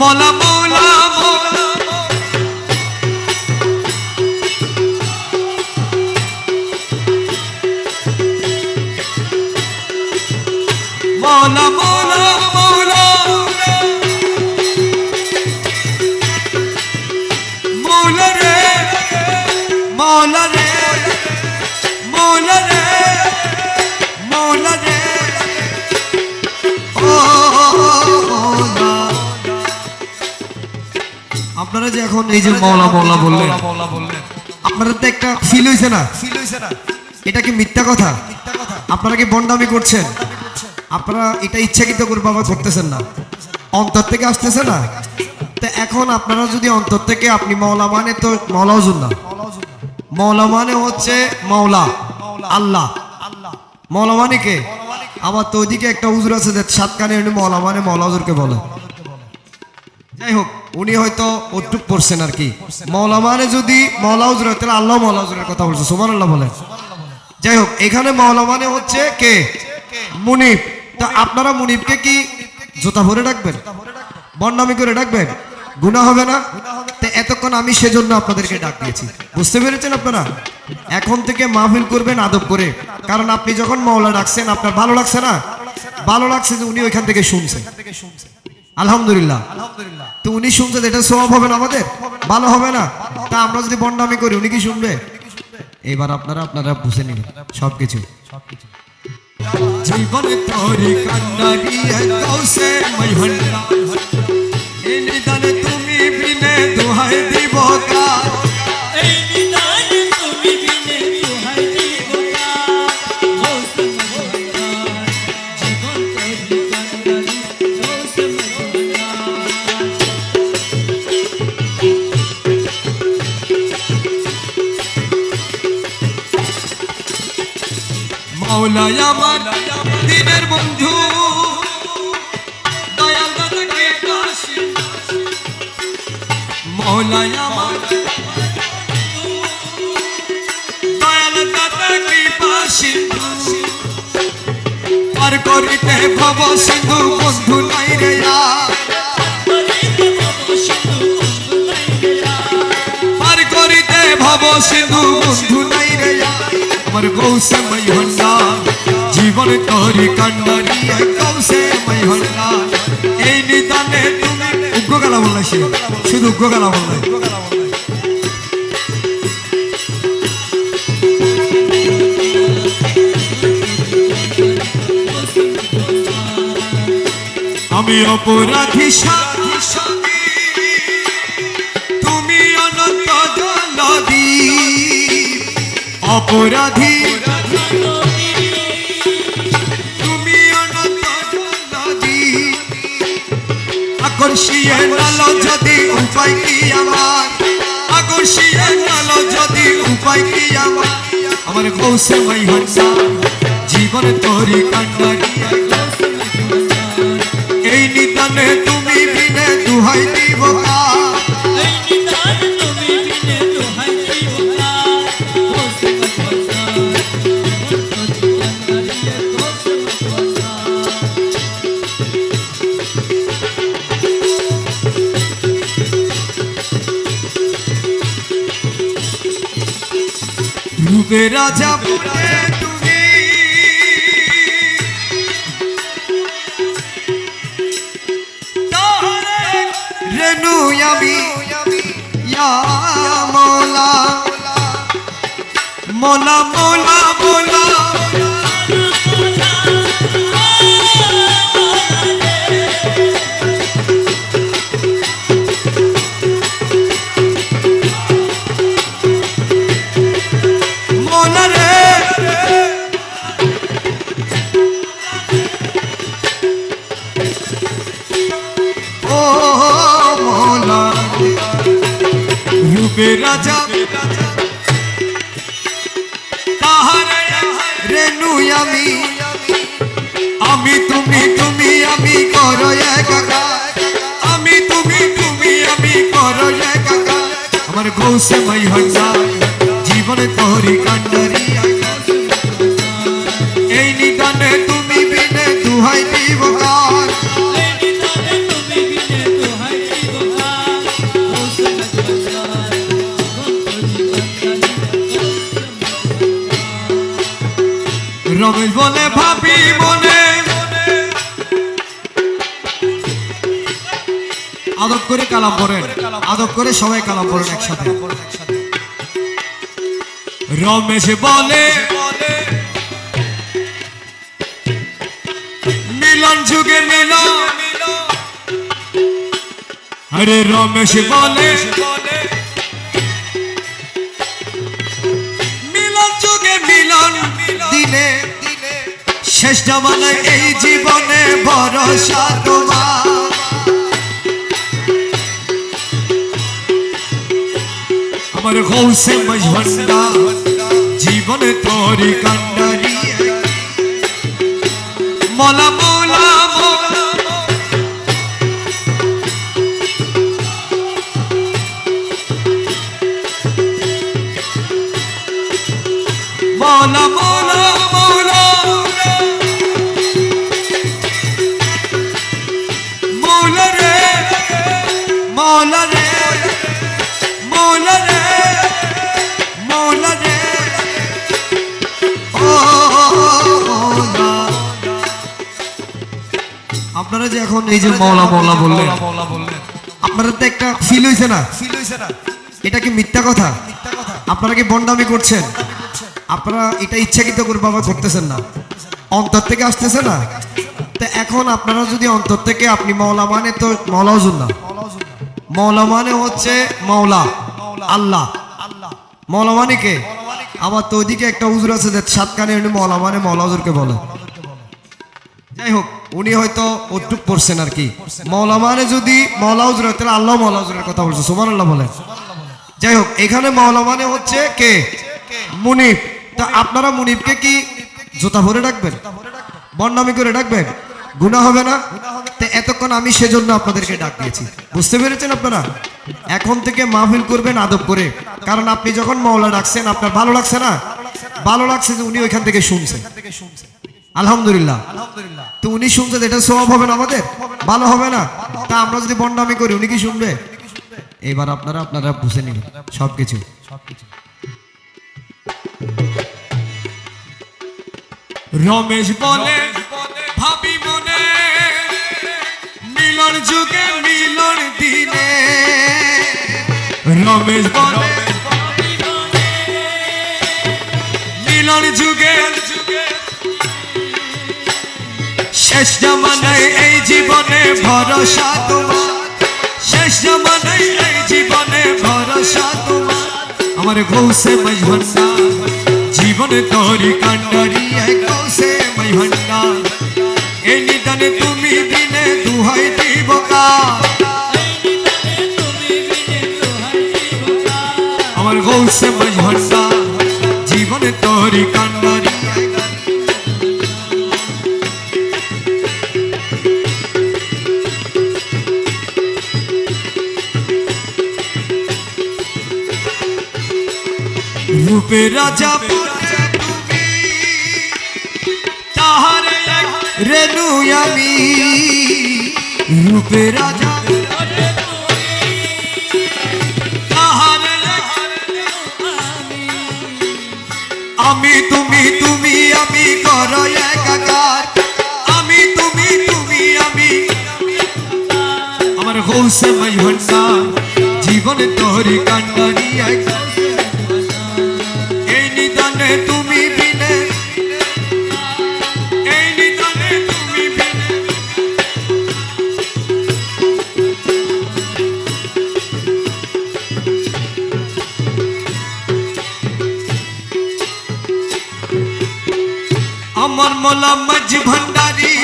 মৌলা মৌলা মৌলা মৌলা মৌলা মৌলা রে মৌলা রে মৌলা রে মৌলা রে ও মৌলা। আপনারা যে এখন এই যে মৌলা মৌলা বললেন, আপনারা তো একটা ফিল হইছে না? এটা কি মিথ্যা কথা? আপনারা কি বন্ডামি করছেন? আপনারা এটা ইচ্ছাকৃত করে বাবা করতেছেন না, অন্তর থেকে আসতেছে না। তো এখন আপনারা যদি অন্তর থেকে, আপনি মৌলা মানে তো মৌলা হুজুর না, মৌলা মানে হচ্ছে মৌলা আল্লাহ। মৌলা মানে কে? আবার তো ওইদিকে একটা হুজুর আছে যে সাতকানে উনি মৌলা মানে মৌলা হুজুরকে বলে। যাই হোক, উনি হয়তো ওটুক পড়ছেন আর কি। মৌলা মানে যদি মৌলা হুজুর হয় তাহলে আল্লাহ মৌলা হুজুরের কথা বলছে, সুবহানাল্লাহ বলেন। যাই হোক, এখানে মৌলা মানে হচ্ছে কে? মুনিব। তা আপনারা মুনিবকে কি জুতা ভরে ডাকবেন, বন্ডামি করে ডাকবেন? গুনাহ হবে না? তো এতক্ষণ আমি সেজন্য আপনাদেরকে ডাক দিয়েছি, বুঝতে পেরেছেন আপনারা? এখন থেকে মাহফিল করবেন আদব করে, কারণ আপনি যখন মৌলা ডাকছেন আপনার ভালো লাগছে না? ভালো লাগছে যে উনি ওইখান থেকে শুনছে, আলহামদুলিল্লাহ। তো উনি শুনছে, এটা সওয়াব হবে না আমাদের? ভালো হবে না? তা আমরা যদি বন্ডামি করি উনি কি শুনবে? এবার আপনারা বুঝে নিবেন সবকিছু। জীবন তোরি কান্নারি কৌশে মহল্লা, এই নিদানে তুমি বিনে দোহাই দিব কার, এই নিদানে তুমি বিনে দোহাই দিব কার, কৌশে মহল্লা। জীবন তোরি কান্নারি কৌশে মহল্লা। মৌলাই আমার দিনের বন্ধু, দয়াল দাদাকে কাশি। মৌলাই আমার দয়াল দাদাকে পাশি, পার করিতে ভব সিন্ধু বন্ধু নাই রে আর, পার করিতে ভব সিন্ধু বন্ধু নাই রে আর। আমার কৌশে মহল্লা, জীবন তোরি কান্নারি কৌশে মহল্লা, এই নিদানে তুমি উগ্র গালা বললাই, শুধু উগ্র গালা বললাই। আমি অপরাধী সাথী, তুমি অনন্ত জলদি, অপরাধী তুমি অনন্ত জলদি, আকর্ষিয়ে নালো যদি উপায় কি আমার, আকর্ষিয়ে নালো যদি উপায় কি আমার। আমার কৌশে মহল্লা, জীবন তোরি কান্নারি, এই নিদানে তুমি বিনে দোহাই দিব কার, এই নিদানে তুমি বিনে দোহাই দিব কার, কৌশে মহল্লা। জীবন তোরি কান্নারি কৌশে মহল্লা। রূপে রাজা ফুটে তুমি, তারে রেনু আমি ইয়া মৌলা, মৌলা মৌলা মৌলা। মৌলা রে ও মৌলা, রূপে রাজা তাহারে রেনু আমি, আমি তুমি তুমি আমি করো একাকার, আমি তুমি তুমি আমি করো একাকার। আমার কৌশে মহল্লা, জীবন তোরি কান্নারি, এই নিদানে তুমি বিনে দোহাই দিব কার, এই নিদানে তুমি বিনে দোহাই দিব রমেশ বলে ভাবি মনে আদব করে কালাম পড়েন, আদব করে সবাই কালাম পড়েন একসাথে। রমেশ বলে মিলন যুগে মিলন, আরে রমেশ বলে মিলন যুগে মিলন দিনে, শেষ জামানায় এই জীবনে ভরসা তোমার। আমার গৌসে মজভন্ডা জীবনে তোরি কান্ডারি, মৌলা মৌলা মৌলা মৌলা মৌলা মৌলা মৌলা রে মৌলা রে মৌলা রে মৌলা রে ও মৌলা। আপনারা যে এখন এই যে মৌলা মৌলা বললেন, আপনারা তো একটা ফিল হইছে না? এটা কি মিথ্যা কথা? আপনারা কি বন্ডামি করছেন? আপনারা এটা ইচ্ছাকৃত করে বাবা করতেছেন না, অন্তর থেকে আসতেছে না। তো এখন আপনারা যদি অন্তর থেকে, আপনি মৌলা মানে তো মৌলা হুজুর না, মৌলা মানে হচ্ছে মৌলা আল্লাহ। মৌলা মানে কে? আমার তো ওইদিকে একটা হুজুর আছে যে সাতকানে উনি মৌলা মানে মৌলা হুজুরকে বলে। যাই হোক, উনি হয়তো ওটুক পড়ছেন আর কি। মৌলা মানে যদি মৌলা হুজুর হয় তাহলে আল্লাহ মৌলা হুজুরের কথা বলছে, সুবহানাল্লাহ বলেন। যাই হোক, এখানে মৌলা মানে হচ্ছে কে? মুনিব। তা আপনারা মুনিবকে কি জুতা ভরে ডাকবেন, বন্ডামি করে ডাকবেন? গুনাহ হবে না? তো এতক্ষণ আমি সেজন্য আপনাদেরকে ডাক দিয়েছি, বুঝতে পেরেছেন আপনারা? এখন থেকে মাহফিল করবেন আদব করে, কারণ আপনি যখন মৌলা ডাকছেন আপনার ভালো লাগছে না? ভালো লাগছে যে উনি ওইখান থেকে শুনছেন, আলহামদুলিল্লাহ। তো উনি শুনছেন, এটা সওয়াব হবে না আমাদের? ভালো হবে না? তা আমরা যদি বন্ডামি করি উনি কি শুনবে? এবার আপনারা বুঝে নিন সবকিছু। রমেশ বলে ভাবি মনে, মিলন যুগে মিলন দিনে। রমেশ বলে মিলন যুগে, শেষ জামানায় এই জীবনে ভরসা তোমার। শেষ জামানায় এই জীবনে ভরসা তোমার। আমার গৌসে মজভন্ডা জীবনে তোরি কান্ডারি, গৌসে মজভন্ডা এই নিদানে তুমি বিনে দুহাই দিব কার। আমার গৌসে মজভন্ডা জীবনে তোরি কান্ডারি। রূপে রাজা বলে তুমি, তাহারে এক রেণু আমি। রূপে রাজা তাহারে এক আমি, তুমি তুমি আমি করো একাকার। আমি তুমি তুমি আমি, আমার গৌসে মজভন্ডা জীবনে তোরি কান্ডারি। এই নিদানে তুমি বিনে, এই নিদানে তুমি বিনে। আমার মৌলা মজভন্ডারি